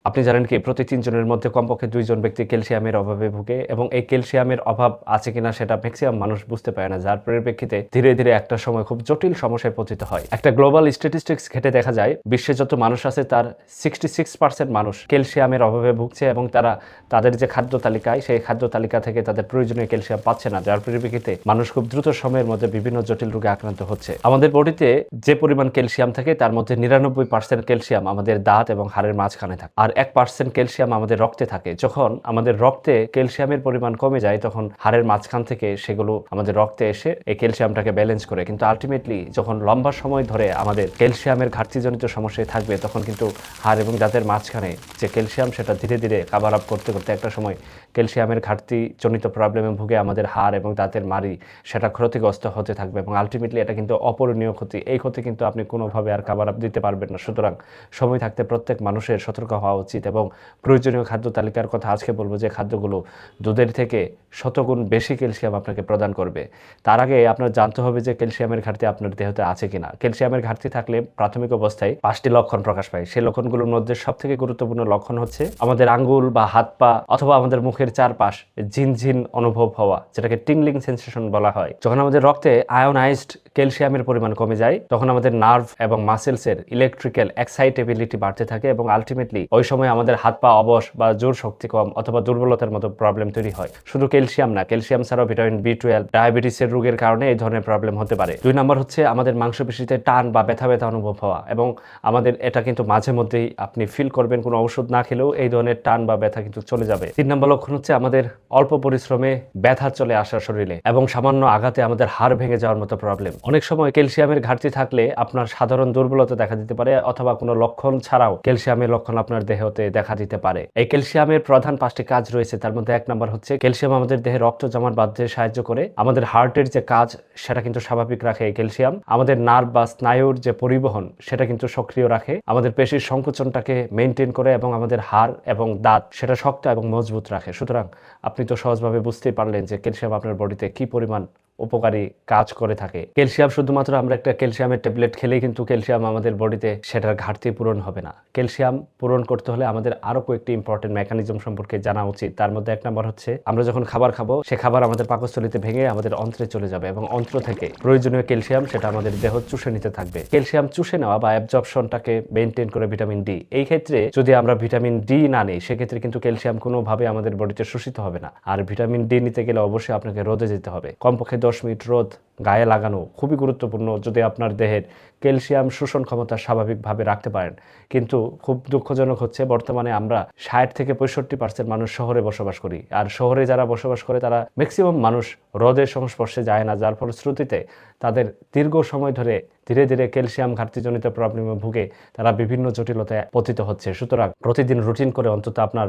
আপনি জানেন কি প্রতি ৩ জনের মধ্যে কমপক্ষে ২ জন ব্যক্তি ক্যালসিয়ামের অভাবে ভুগে এবং এই ক্যালসিয়ামের অভাব আছে কিনা সেটা ম্যাক্সিমাম মানুষ বুঝতে পারে না, যার পরিপ্রেক্ষিতে ধীরে ধীরে একটা সময় খুব জটিল সমস্যায় পতিত হয়। একটা গ্লোবাল স্ট্যাটিস্টিক্স ঘেটে দেখা যায় বিশ্বে যত মানুষ আছে তার 66% মানুষ ক্যালসিয়ামের অভাবে ভুগছে এবং তারা তাদের যে খাদ্য তালিকায় সেই খাদ্য তালিকা থেকে তাদের প্রয়োজনীয় ক্যালসিয়াম পাচ্ছে না, যার পরিপ্রেক্ষিতে মানুষ খুব দ্রুত সময়ের মধ্যে বিভিন্ন জটিল রোগে আক্রান্ত হচ্ছে। আমাদের বডিতে যে পরিমাণ ক্যালসিয়াম থাকে তার মধ্যে ৯৯% ক্যালসিয়াম আমাদের দাঁত এবং হাড়ের মাঝখানে থাকে, আর 1% ক্যালসিয়াম আমাদের রক্তে থাকে। যখন আমাদের রক্তে ক্যালসিয়ামের পরিমাণ কমে যায় তখন হাড়ের মাঝখান থেকে সেগুলো আমাদের রক্তে এসে এই ক্যালসিয়ামটাকে ব্যালেন্স করে, কিন্তু আলটিমেটলি যখন লম্বা সময় ধরে আমাদের ক্যালসিয়ামের ঘাটতিজনিত সমস্যায় থাকবে তখন কিন্তু হাড় এবং দাঁতের মাঝখানে যে ক্যালসিয়াম সেটা ধীরে ধীরে কাভার আপ করতে করতে একটা সময় ক্যালসিয়ামের ঘাটতিজনিত প্রবলেমে ভুগে আমাদের হাড় এবং দাঁতের মাড়ি সেটা ক্ষতিগ্রস্ত হতে থাকবে এবং আলটিমেটলি এটা কিন্তু অপূরণীয় ক্ষতি। এই ক্ষতি কিন্তু আপনি কোনোভাবে আর কাভার আপ দিতে পারবেন না। সুতরাং সময় থাকতে প্রত্যেক মানুষের সতর্ক হওয়া উচিত এবং প্রয়োজনীয় খাদ্য তালিকার কথা আজকে বলবো যে খাদ্যগুলো দুধের থেকে শতগুণ বেশি ক্যালসিয়াম আপনাকে প্রদান করবে। তার আগে আপনার জানতে হবে যে ক্যালসিয়ামের ঘাটতি আপনার দেহতে আছে কিনা। ক্যালসিয়ামের ঘাটতি থাকলে প্রাথমিক অবস্থায় 5টি লক্ষণ প্রকাশ পায়। সেই লক্ষণগুলোর মধ্যে সবথেকে গুরুত্বপূর্ণ লক্ষণ হচ্ছে আমাদের আঙ্গুল বা হাত পা অথবা আমাদের মুখের চারপাশ ঝিনঝিন অনুভব হওয়া, যেটাকে টিংলিং সেন্সেশন বলা হয়। যখন আমাদের রক্তে আয়োনাইজড ক্যালসিয়ামের পরিমাণ কমে যায় তখন আমাদের নার্ভ এবং মাসেলসের ইলেকট্রিক্যাল এক্সাইটেবিলিটি বাড়তে থাকে এবং আলটিমেটলি ওই সময় আমাদের হাত পা অবশ বা জোর শক্তি কম অথবা দুর্বলতার মতো প্রবলেম তৈরি হয়। শুধু ক্যালসিয়াম না, ক্যালসিয়াম ছাড়াও ভিটামিন B12, ডায়াবেটিসের রোগের কারণে এই ধরনের প্রবলেম হতে পারে। 2 নম্বর হচ্ছে আমাদের মাংসপেশিতে টান বা ব্যথা ব্যথা অনুভব হওয়া এবং আমাদের এটা কিন্তু মাঝে মধ্যেই আপনি ফিল করবেন, কোনো ওষুধ না খেলেও এই ধরনের টান বা ব্যথা কিন্তু চলে যাবে। 3 নম্বর লক্ষণ হচ্ছে আমাদের অল্প পরিশ্রমে ব্যথা চলে আসা শরীরে এবং সামান্য আঘাতে আমাদের হাড় ভেঙে যাওয়ার মতো প্রবলেম। অনেক সময় ক্যালসিয়ামের ঘাটতি থাকলে আপনার সাধারণ দুর্বলতা দেখা দিতে পারে অথবা কোনো লক্ষণ ছাড়াও ক্যালসিয়ামের লক্ষণ আপনার দেহতে দেখা দিতে পারে। এই ক্যালসিয়ামের প্রধান 5টি কাজ রয়েছে, তার মধ্যে 1 নম্বর হচ্ছে ক্যালসিয়াম আমাদের দেহে রক্ত জমাট বাঁধতে সাহায্য করে। আমাদের হার্টের যে কাজ সেটা কিন্তু স্বাভাবিক রাখে এই ক্যালসিয়াম। আমাদের নার্ভ বা স্নায়ুর যে পরিবহন সেটা কিন্তু সক্রিয় রাখে। আমাদের পেশির সংকোচনটাকে মেনটেন করে এবং আমাদের হাড় এবং দাঁত সেটা শক্ত এবং মজবুত রাখে। সুতরাং আপনি তো সহজভাবে বুঝতেই পারলেন যে ক্যালসিয়াম আপনার বডিতে কি পরিমাণ উপকারী কাজ করে থাকে। ক্যালসিয়াম শুধুমাত্র আমরা একটা ক্যালসিয়ামের ট্যাবলেট খেলেই কিন্তু ক্যালসিয়াম আমাদের বডিতে সেটার ঘাটতি পূরণ হবে না। ক্যালসিয়াম পূরণ করতে হলে আমাদের আরো কয়েকটি ইম্পর্টেন্ট মেকানিজম সম্পর্কে জানা উচিত। তার মধ্যে 1 নম্বর হচ্ছে আমরা যখন খাবার খাবো সে খাবার আমাদের পাকস্থলীতে ভেঙে আমাদের অন্ত্রে চলে যাবে এবং অন্ত্র থেকে প্রয়োজনীয় ক্যালসিয়াম সেটা আমাদের দেহ চুষে নিতে থাকবে। ক্যালসিয়াম চুষে নেওয়া বা অ্যাবজর্পশনটাকে মেনটেন করে ভিটামিন ডি। এই ক্ষেত্রে যদি আমরা ভিটামিন ডি না নিই সেক্ষেত্রে কিন্তু ক্যালসিয়াম কোনোভাবে আমাদের বডিতে শোষিত হবে না। আর ভিটামিন ডি নিতে গেলে অবশ্যই আপনাকে রোদে যেতে হবে। কমপক্ষে 10 মিনিট রোদ গায়ে লাগানো খুবই গুরুত্বপূর্ণ যদি আপনার দেহের ক্যালসিয়াম শোষণ ক্ষমতা স্বাভাবিকভাবে রাখতে পারেন। কিন্তু খুব দুঃখজনক হচ্ছে বর্তমানে আমরা 60 থেকে 65% মানুষ শহরে বসবাস করি, আর শহরে যারা বসবাস করে তারা ম্যাক্সিমাম মানুষ রোদের সংস্পর্শে যায় না, যার ফলশ্রুতিতে তাদের দীর্ঘ সময় ধরে ধীরে ধীরে ক্যালসিয়াম ঘাটতিজনিত প্রবলেমে ভুগে তারা বিভিন্ন জটিলতায় পতিত হচ্ছে। সুতরাং প্রতিদিন রুটিন করে অন্তত আপনার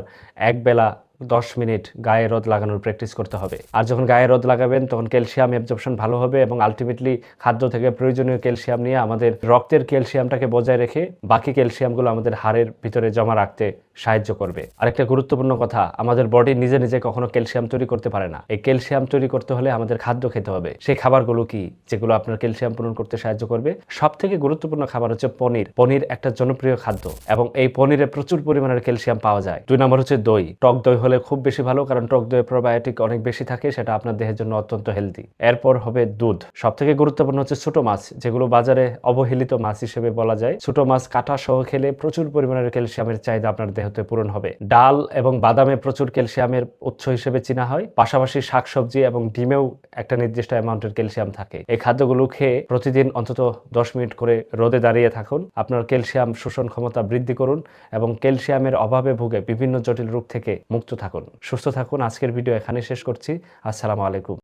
এক বেলা 10 মিনিট গায়ে রোদ লাগানোর প্র্যাকটিস করতে হবে। আর যখন গায়ে রোদ লাগাবেন তখন ক্যালসিয়াম অ্যাবজর্পশন ভালো হবে এবং আলটিমেটলি খাদ্য থেকে প্রয়োজনীয় ক্যালসিয়াম নিয়ে আমাদের রক্তের ক্যালসিয়ামটাকে বজায় রেখে বাকি ক্যালসিয়ামগুলো আমাদের হাড়ের ভিতরে জমা রাখতে সাহায্য করবে। আরেকটা গুরুত্বপূর্ণ কথা, আমাদের বডি নিজে নিজে কখনো ক্যালসিয়াম তৈরি করতে পারে না। এই ক্যালসিয়াম তৈরি করতে হলে আমাদের খাদ্য খেতে হবে। সেই খাবারগুলো কি যেগুলো আপনার ক্যালসিয়াম পূরণ করতে সাহায্য করবে? সব থেকে গুরুত্বপূর্ণ খাবার হচ্ছে পনির। পনির একটা জনপ্রিয় খাদ্য এবং এই পনিরে প্রচুর পরিমাণের ক্যালসিয়াম পাওয়া যায়। 2 নম্বর হচ্ছে দই। টক দই হলে খুব বেশি ভালো, কারণ টক দইয়ে প্রোবায়োটিক অনেক বেশি থাকে, সেটা আপনার দেহের জন্য অত্যন্ত হেলদি। এরপর হবে দুধ। সব থেকে গুরুত্বপূর্ণ হচ্ছে ছোট মাছ, যেগুলো বাজারে অবহেলিত মাছ হিসেবে বলা যায়। ছোট মাছ কাটা সহ খেলে প্রচুর পরিমাণের ক্যালসিয়ামের চাহিদা আপনার দেহতে পূরণ হবে। ডাল এবং বাদামে প্রচুর ক্যালসিয়ামের উৎস হিসেবে চিনা হয়। পাশাপাশি শাকসবজি এবং ডিমেও একটা নির্দিষ্ট অ্যামাউন্টের ক্যালসিয়াম থাকে। এই খাদ্যগুলো খেয়ে প্রতিদিন অন্তত 10 মিনিট করে রোদে দাঁড়িয়ে থাকুন। আপনার ক্যালসিয়াম শোষণ ক্ষমতা বৃদ্ধি করুন এবং ক্যালসিয়ামের অভাবে ভুগে বিভিন্ন জটিল রোগ থেকে মুক্ত থাকুন। সুস্থ থাকুন। আজকের ভিডিও এখানে শেষ করছি। আসসালামু আলাইকুম।